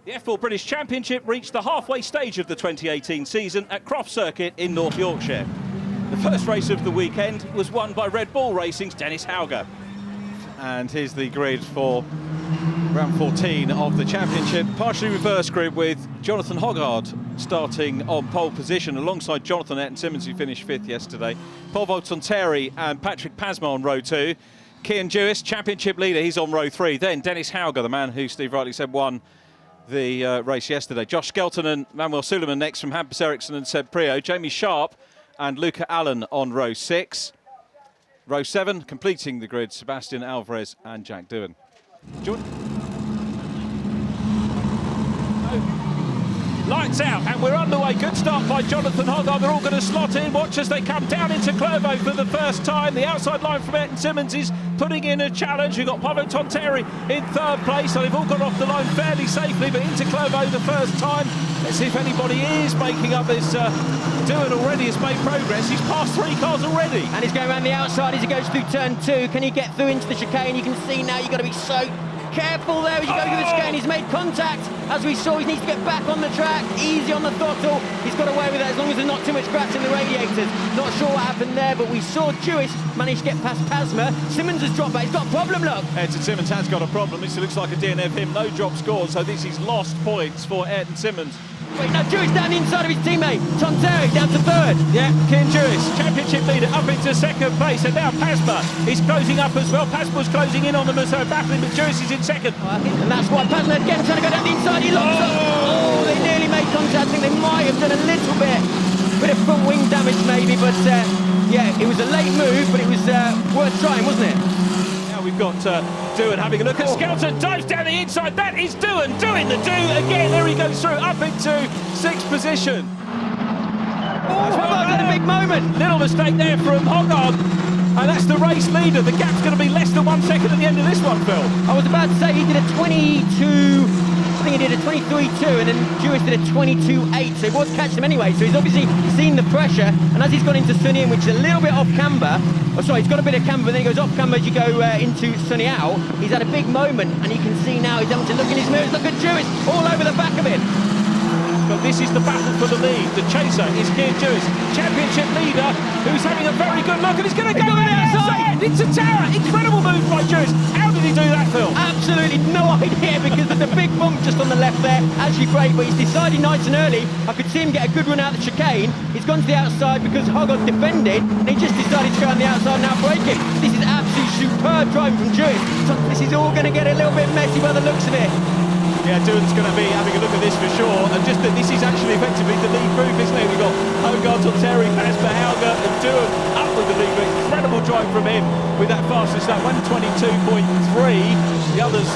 The F4 British Championship reached the halfway stage of the 2018 season at Croft Circuit in North Yorkshire. The first race of the weekend was won by Red Bull Racing's Dennis Hauger. And here's the grid for round 14 of the championship. Partially reversed grid with Jonathan Hauger starting on pole position alongside Jonathan Ayrton Simmons, who finished 5th yesterday. Paul Voltonterri and Patrick Pasma on row 2. Kiern Jewiss, championship leader, he's on row 3. Then Dennis Hauger, the man who Steve rightly said won the race yesterday. Josh Skelton and Manuel Suleiman next from Hampus Eriksson and Seb Prio. Jamie Sharp and Luca Allen on row 6. Row 7, completing the grid, Sebastian Alvarez and Jack Doohan. Lights out, and we're underway. Good start by Jonathan Hauger. They're all going to slot in. Watch as they come down into Clervaux for the first time. The outside line from Ayrton Simmons is putting in a challenge. We've got Pavo Tonterri in 3rd place, so they've all got off the line fairly safely, but into Clervaux the first time. Let's see if anybody is making up this. Doohan already has made progress. He's passed 3 cars already. And he's going around the outside as he goes through turn 2. Can he get through into the chicane? You can see now you've got to be so careful there as you go through the chicane. He's made contact. As we saw, he needs to get back on the track, easy on the throttle. He's got away with it as long as there's not too much scratch in the radiators. Not sure what happened there, but we saw Jewiss manage to get past Pasma. Simmons has dropped back. He's got a problem, look. Ayrton Simmons has got a problem. This looks like a DNF him. No drop scored, so this is lost points for Ayrton Simmons. Wait, now Jewiss down the inside of his teammate. Tonterri down to 3rd. Yeah, Kiern Jewiss, championship leader, up into 2nd place, and now Pasma is closing up as well. Pasma's closing in on them as they're battling, but Jewiss is in 2nd. And that's why Pasma again trying to go down the inside. He locks up. Oh, they nearly made contact. I think they might have done a little bit of front wing damage maybe, but yeah, it was a late move, but it was worth trying, wasn't it? Now we've got Doohan having a look at Skelton, dives down the inside. That is Doohan doing the do again. There he goes through, up into 6th position. Oh, what a big moment. Little mistake there from Hauger. And that's the race leader. The gap's going to be less than 1 second at the end of this one, Phil. I was about to say he did a 22, I think he did a 23.2, and then Jewiss did a 22.8, so he was catching him anyway. So he's obviously seen the pressure, and as he's gone into Sunny In, which is a little bit off camber, oh sorry, he's got a bit of camber, but then he goes off camber as you go into Sunny Out. He's had a big moment, and you can see now he's having to look in his mirrors. Look at Jewiss all over the back of him. But this is the battle for the lead. The chaser is Kiern Jewiss, championship leader, who's having a very good look, and he's going to go on the outside into Tower. Incredible move by Jewiss. How did he do that, Phil? Absolutely no idea, because there's a big bump just on the left there as you brake, but he's decided nice and early. I could see him get a good run out of the chicane. He's gone to the outside because Hauger defended, and he just decided to go on the outside and now brake him. This is absolutely superb driving from Jewiss. So this is all going to get a little bit messy by the looks of it. Yeah, Doohan's going to be having a look at this for sure, and just that this is actually effectively the lead group, isn't it? We've got Hauger, Tonterri, Pasma, Hauger and Doohan up with the lead group. Incredible drive from him with that fastest lap, 122.3. The others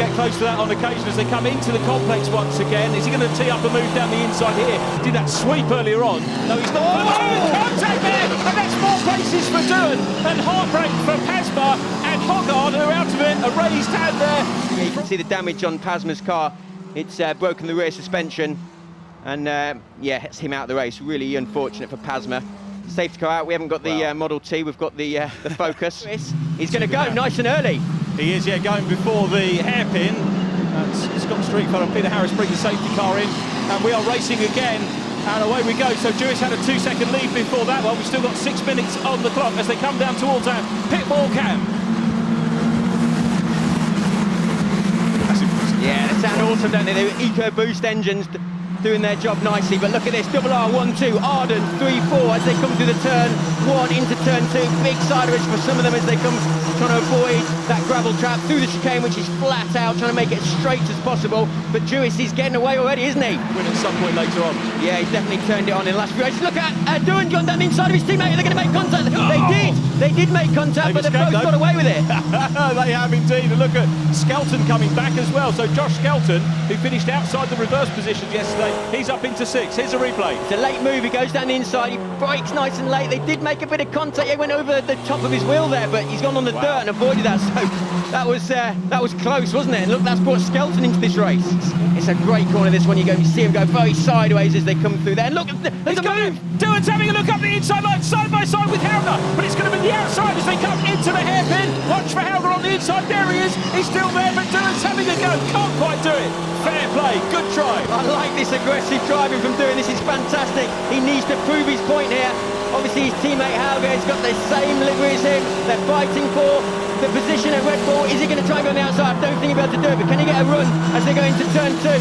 get close to that on occasion as they come into the complex once again. Is he going to tee up a move down the inside here? Did that sweep earlier on? No, he's not. Oh, contact there, and that's more places for Doohan, and heartbreak for Pasma and Hauger, who are out of it. A raised hand there. Yeah, you can see the damage on Pasma's car. It's broken the rear suspension, and yeah, it's him out of the race. Really unfortunate for Pasma. Safety car out. We haven't got the Model T. We've got the Focus. He's going to go nice and early. He is, yeah, going before the hairpin. Scott Streetford and Peter Harris bring the safety car in, and we are racing again. And away we go. So Jewiss had a 2-second lead before that one. We've still got 6 minutes on the clock as they come down towards our pit wall cam. Yeah, they sound awesome, don't they? They were EcoBoost engines doing their job nicely, but look at this, double R1-2, Arden 3-4 as they come through the turn 1 into turn 2, big side edge for some of them as they come trying to avoid that gravel trap through the chicane, which is flat out, trying to make it as straight as possible, but Jewiss is getting away already, isn't he? Win at some point later on. Yeah, he's definitely turned it on in the last few races. Look at Doohan gone down the inside of his teammate, they're going to make contact. They did make contact, but they both got away with it. They have indeed. And look at Skelton coming back as well. So Josh Skelton, who finished outside the reverse positions yesterday, he's up into 6th. Here's a replay. It's a late move. He goes down the inside. He brakes nice and late. They did make a bit of contact. He went over the top of his wheel there, but he's gone on the dirt and avoided that. So that was close, wasn't it? And look, that's brought Skelton into this race. It's a great corner, this one. You see him go very sideways as they come through there. And look, there's a move. Doohan's having a look up the inside line, side by side with Hauger, but it's going to be the outside as they come into the hairpin. Watch for Hauger on the inside. There he is. He's still there, but Doohan's having a go. Can't quite do it. Fair play. good drive. I like this aggressive driving from Doohan. This is fantastic. He needs to prove his point here. Obviously his teammate Hauger has got the same livery as him. They're fighting for the position at Red Bull. Is he going to try and go on the outside? I don't think he'll be able to do it, but can he get a run as they go into turn 2?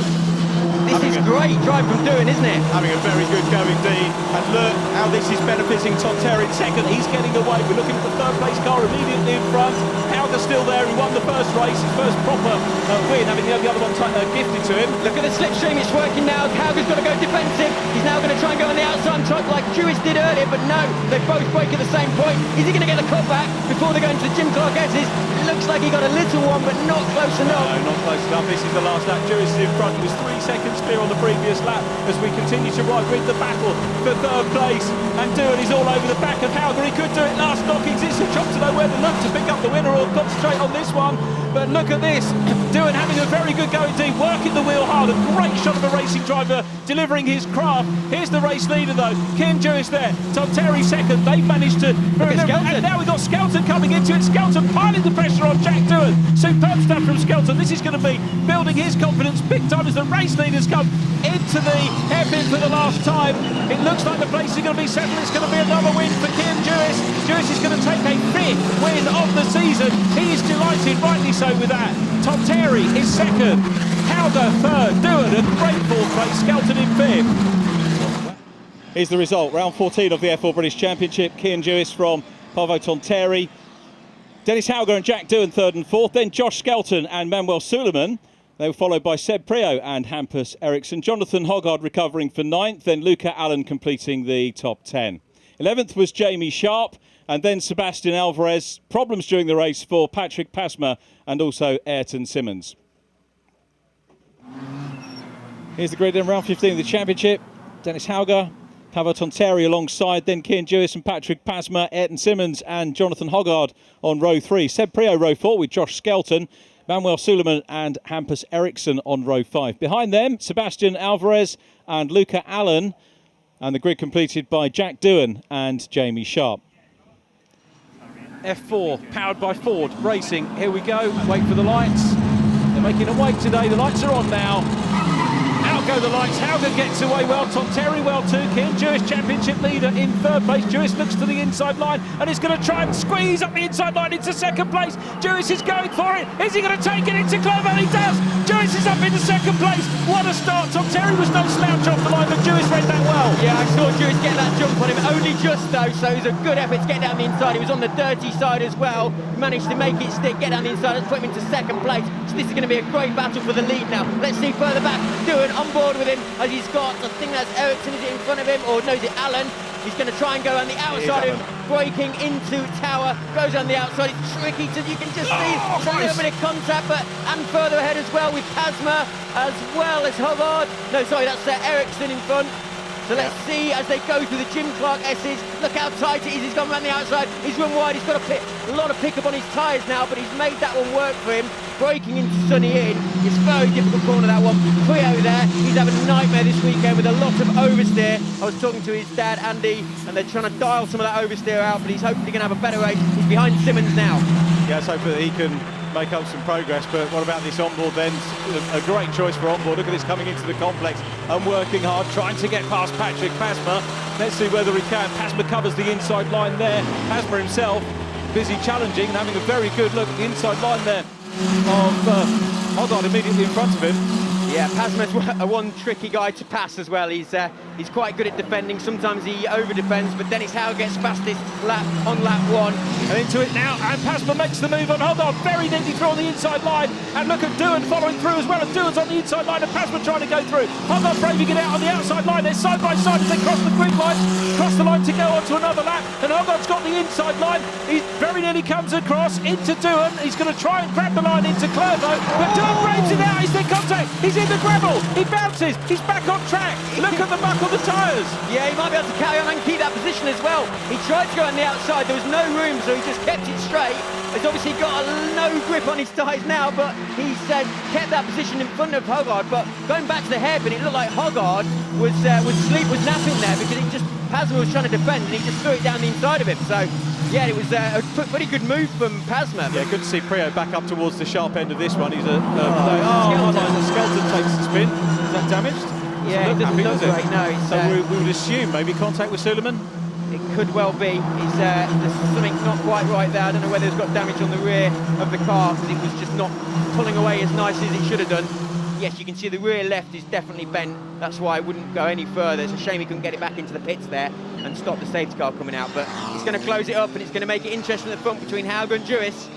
This is great drive from Doohan, isn't it? Having a very good go indeed. And look how this is benefiting Tom Terry in second. He's getting away. We're looking at the third place car immediately in front. Hauger's still there. He won the first race, his first proper win, having the other one gifted to him. Look at the slipstream, it's working now. Hauger's got to go defensive. He's now going to try and go on the outside and try like Jewiss did earlier, but no, they both break at the same point. Is he going to get the cut back before they go into the Jim Clark S's? It looks like he got a little one, but not close enough. No, not close enough. This is the last lap. Jewiss is in front. He was 3 seconds clear on the previous lap as we continue to ride with the battle for third place. And Doohan is all over the back of Hauger. He could do it last knockings. It's a job to know where to look to pick up the winner or concentrate on this one. But look at this. Doohan having a very good go indeed, working the wheel hard. A great shot of a racing driver delivering his craft. Here's the race leader though. Kiern Jewiss there. Tom Terry second. They've managed to... And now we've got Skelton coming into it. Skelton piling the pressure on Jack Doohan. Superb stuff from Skelton. This is going to be building his confidence big time as the race leaders come into the hairpin for the last time. It looks like the place is going to be settled. It's going to be another win for Kiern Jewiss. Jewiss is going to take a 5th win of the season. He is delighted, rightly so, with that. Tom Terry is second. Hauger third. Doohan a great 4th place. Skelton in 5th. Here's the result. Round 14 of the F4 British Championship. Kiern Jewiss from Tom Terry. Dennis Hauger and Jack Doohan 3rd and 4th. Then Josh Skelton and Manuel Suleiman. They were followed by Seb Prio and Hampus Eriksson. Jonathan Hauger recovering for 9th. Then Luca Allen completing the top 10. 11th was Jamie Sharp. And then Sebastian Alvarez. Problems during the race for Patrick Pasma and also Ayrton Simmons. Here's the grid in round 15 of the championship. Dennis Hauger, Tom Terry alongside, then Kiern Jewiss and Patrick Pasma, Ayrton Simmons and Jonathan Hauger on row 3. Seb Prio row 4 with Josh Skelton, Manuel Suleiman and Hampus Eriksson on row 5. Behind them, Sebastian Alvarez and Luca Allen, and the grid completed by Jack Doohan and Jamie Sharp. F4 powered by Ford Racing. Here we go. Wait for the lights. They're making a wait today. The lights are on now. Out go the lights. Hauger gets away well. Tom Terry well too. Kiern Jewiss championship leader in 3rd place. Jewiss looks to the inside line and is going to try and squeeze up the inside line into 2nd place. Jewiss is going for it. Is he going to take it into Clover? He does. Jewiss is up into 2nd place. What a start. Tom Terry was no slouch off the line, but Jewiss read that well. Yeah, I saw Jewiss get that jump on him. Only just though, so it was a good effort to get down the inside. He was on the dirty side as well. He managed to make it stick, get down the inside and put him into 2nd place. So this is going to be a great battle for the lead now. Let's see further back. Doohan on board with him as he's got, I think that's Eriksson, is it in front of him, or no, is it Allen? He's going to try and go on the outside of him, braking into Tower, goes on the outside. It's tricky to, you can just see a little bit of contact, but and further ahead as well with Pasma as well as Hauger. No, sorry, that's Eriksson in front. So let's see as they go through the Jim Clark S's. Look how tight it is. He's gone around the outside. He's run wide. He's got a lot of pickup on his tyres now, but he's made that one work for him. Braking into Sunny In. It's a very difficult corner, that one. Prio there. He's having a nightmare this weekend with a lot of oversteer. I was talking to his dad, Andy, and they're trying to dial some of that oversteer out, but he's hopefully going to have a better race. He's behind Simmons now. Yeah, let's hope that he can make up some progress, but what about this onboard then? A great choice for onboard. Look at this coming into the complex and working hard, trying to get past Patrick Pasma. Let's see whether he can. Pasma covers the inside line there. Pasma himself busy challenging and having a very good look at the inside line there of Hauger immediately in front of him. Yeah, Pasma's one tricky guy to pass as well. He's quite good at defending. Sometimes he over-defends, but Dennis Hauger gets fastest lap on lap 1. And into it now, and Pasma makes the move on Hauger. Very neatly through on the inside line. And look at Doohan following through as well. And Doohan's on the inside line, and Pasma trying to go through. Hauger braving it out on the outside line. They're side by side as they cross the grid line. Cross the line to go on to another lap. And Hauger's got the inside line. He very nearly comes across into Doohan. He's going to try and grab the line into Clervo. But Doohan braves it out. He's in contact. He's in the gravel. He bounces. He's back on track. Look at the back of the tyres. Yeah, he might be able to carry on and keep that position as well. He tried to go on the outside. There was no room, so he just kept it straight. He's obviously got no grip on his tyres now, but he's kept that position in front of Hauger. But going back to the hairpin, it looked like Hauger was napping there because Pasma was trying to defend and he just threw it down the inside of him. So Yeah, it was a pretty good move from Pasma. Yeah, good to see Prio back up towards the sharp end of this one. He's Skelton takes the spin. Is that damaged? Yeah, it doesn't look great, no. So we would assume maybe contact with Suleiman? It could well be. There's something not quite right there. I don't know whether it's got damage on the rear of the car because it was just not pulling away as nicely as it should have done. Yes, you can see the rear left is definitely bent. That's why I wouldn't go any further. It's a shame he couldn't get it back into the pits there and stop the safety car coming out. But he's going to close it up and it's going to make it interesting at the front between Hauger and Jewiss.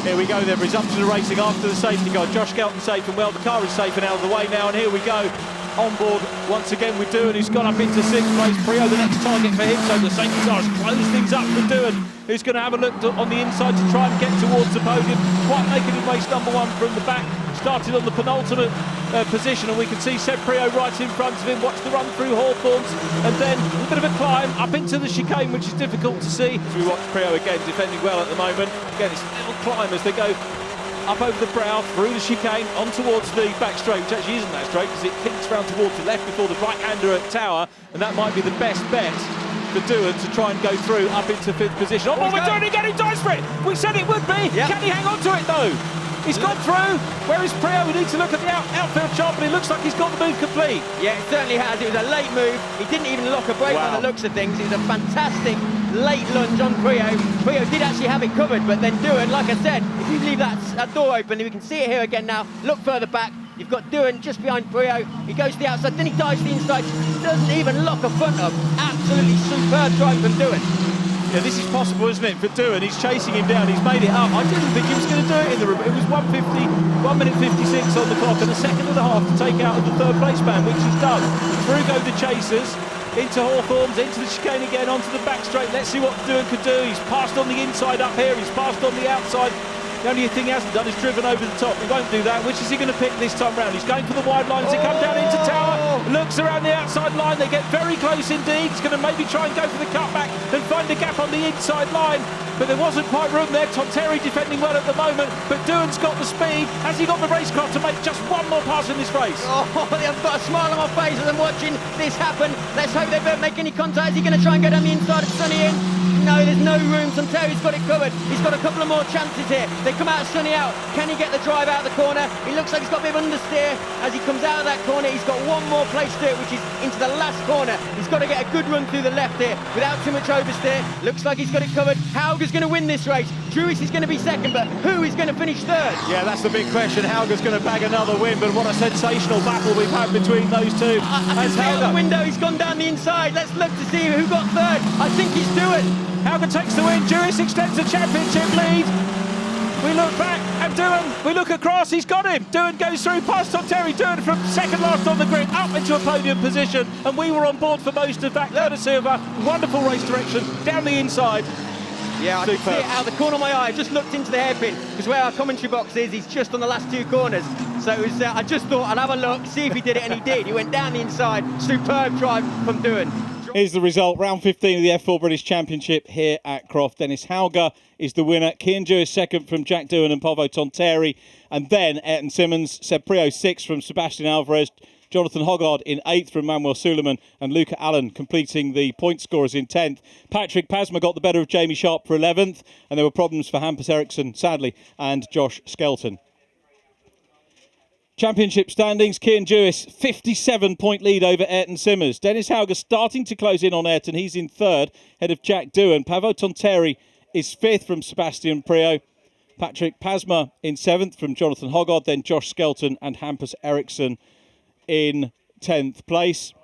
Here we go then, resumption of racing after the safety car. Josh Skelton safe and well, the car is safe and out of the way now, and here we go. On board once again with Doohan, who's gone up into 6th place. Prio the next target for him, so the safety car has closed things up for Doohan, who's going to have a look on the inside to try and get towards the podium. Quite making it race number 1 from the back. Started on the penultimate position, and we can see Seb Prio right in front of him. Watch the run through Hawthorns, and then a bit of a climb up into the chicane, which is difficult to see. As we watch Prio again defending well at the moment. Again, it's a little climb as they go up over the brow, through the chicane, on towards the back straight, which actually isn't that straight because it kinks round towards the left before the right-hander at Tower, and that might be the best bet for Doohan to try and go through up into 5th position. Oh, we're doing it again, he dies for it! We said it would be! Yep. Can he hang on to it though? He's gone through. Where is Prio? We need to look at the outfield chart, but it looks like he's got the move complete. Yeah, it certainly has. It was a late move. He didn't even lock a brake on the looks of things. It was a fantastic late lunge on Prio. Prio did actually have it covered, but then Doohan, like I said, if you leave that door open, we can see it here again now. Look further back. You've got Doohan just behind Prio. He goes to the outside, then he dives to the inside. Doesn't even lock a front up. Absolutely superb drive from Doohan. Yeah, this is possible, isn't it, for Doohan? He's chasing him down, he's made it up. I didn't think he was going to do it in the room. It was 1 minute 56 on the clock and a second and a half to take out of the 3rd place band, which he's done. Through go the chasers, into Hawthorns, into the chicane again, onto the back straight. Let's see what Doohan could do. He's passed on the inside up here, he's passed on the outside. The only thing he hasn't done is driven over the top. He won't do that. Which is he going to pick this time round? He's going for the wide line as they come down into Tower. Looks around the outside line. They get very close indeed. He's going to maybe try and go for the cutback and find a gap on the inside line. But there wasn't quite room there. Tom Terry defending well at the moment. But Doohan's got the speed. Has he got the racecraft to make just one more pass in this race? Oh, I've got a smile on my face as I'm watching this happen. Let's hope they don't make any contact. Is he going to try and go down the inside of Sonny in? No, there's no room. Tom Terry's got it covered. He's got a couple of more chances here. They come out Sonny out. Can he get the drive out of the corner? He looks like he's got a bit of understeer. As he comes out of that corner, he's got one more place to it, which is into the last corner. He's got to get a good run through the left here without too much oversteer. Looks like he's got it covered. Hauger's going to win this race. Jewiss is going to be second, but who is going to finish 3rd? Yeah, that's the big question. Hauger's going to bag another win, but what a sensational battle we've had between those two. I can see out the window, he's gone down the inside. Let's look to see who got 3rd. I think he's Doohan. Hauger takes the win. Jewiss extends the championship lead. We look back at Doohan, we look across, he's got him. Doohan goes through past Tom Terry. Doohan from second last on the grid up into a podium position, and we were on board for most of that, courtesy of a wonderful race direction down the inside. Yeah, I can see it out of the corner of my eye. I just looked into the hairpin, because where our commentary box is, he's just on the last 2 corners. So it was, I just thought I'd have a look, see if he did it, and he did. He went down the inside. Superb drive from Doohan. Here's the result, round 15 of the F4 British Championship here at Croft. Dennis Hauger is the winner. Kiern Jewiss second from Jack Doohan and Polvo Tonterri. And then Ayrton Simmons, Seb Prio 6th from Sebastian Alvarez. Jonathan Hogard in 8th from Manuel Suleiman, and Luca Allen completing the point scorers in 10th. Patrick Pasma got the better of Jamie Sharp for 11th, and there were problems for Hampus Eriksson, sadly, and Josh Skelton. Championship standings, Kiern Jewiss, 57-point lead over Ayrton Simmons. Dennis Hauger starting to close in on Ayrton. He's in 3rd, ahead of Jack Doohan. Polvo Tonterri is 5th from Sebastian Prio. Patrick Pasma in 7th from Jonathan Hogard, then Josh Skelton and Hampus Eriksson in 10th place.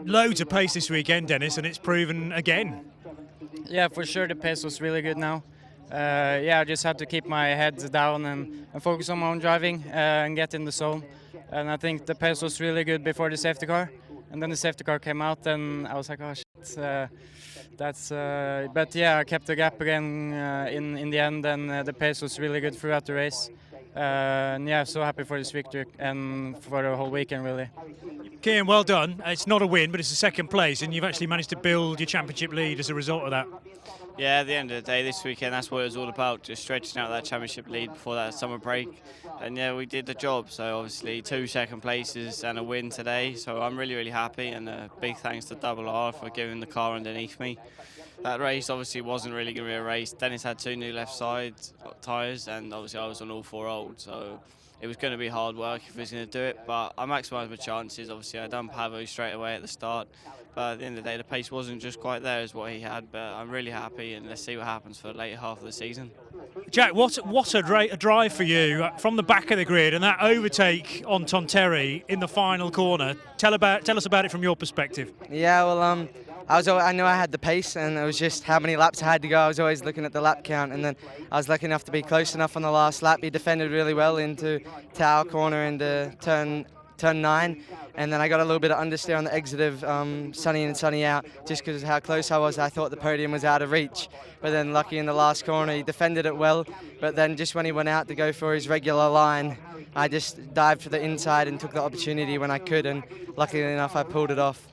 Loads of pace this weekend, Dennis, and it's proven again. Yeah, for sure the pace was really good now. I just had to keep my head down and focus on my own driving and get in the zone. And I think the pace was really good before the safety car. And then the safety car came out and I was like, oh shit, but yeah, I kept the gap again in the end, and the pace was really good throughout the race. And yeah, so happy for this victory and for the whole weekend, really. Kiern, well done. It's not a win, but it's a 2nd place, and you've actually managed to build your championship lead as a result of that. Yeah, at the end of the day, this weekend, that's what it was all about, just stretching out that championship lead before that summer break. And yeah, we did the job. So obviously 2 second places and a win today. So I'm really, really happy, and a big thanks to Double R for giving the car underneath me. that race obviously wasn't really going to be a race. Dennis had 2 new left side tyres, and obviously I was on all 4 old, so it was going to be hard work if he was going to do it, but I maximised my chances. Obviously I done Pavo straight away at the start, but at the end of the day the pace wasn't just quite there as what he had, but I'm really happy, and let's see what happens for the later half of the season. Jack, what a drive for you from the back of the grid, and that overtake on Tonterre in the final corner. Tell us about it from your perspective. Yeah, well, I knew I had the pace, and it was just how many laps I had to go. I was always looking at the lap count, and then I was lucky enough to be close enough on the last lap. He defended really well into Tower corner and turn 9, and then I got a little bit of understeer on the exit of sunny in and sunny out, just because of how close I was. I thought the podium was out of reach, but then lucky in the last corner he defended it well, but then just when he went out to go for his regular line, I just dived for the inside and took the opportunity when I could, and luckily enough I pulled it off.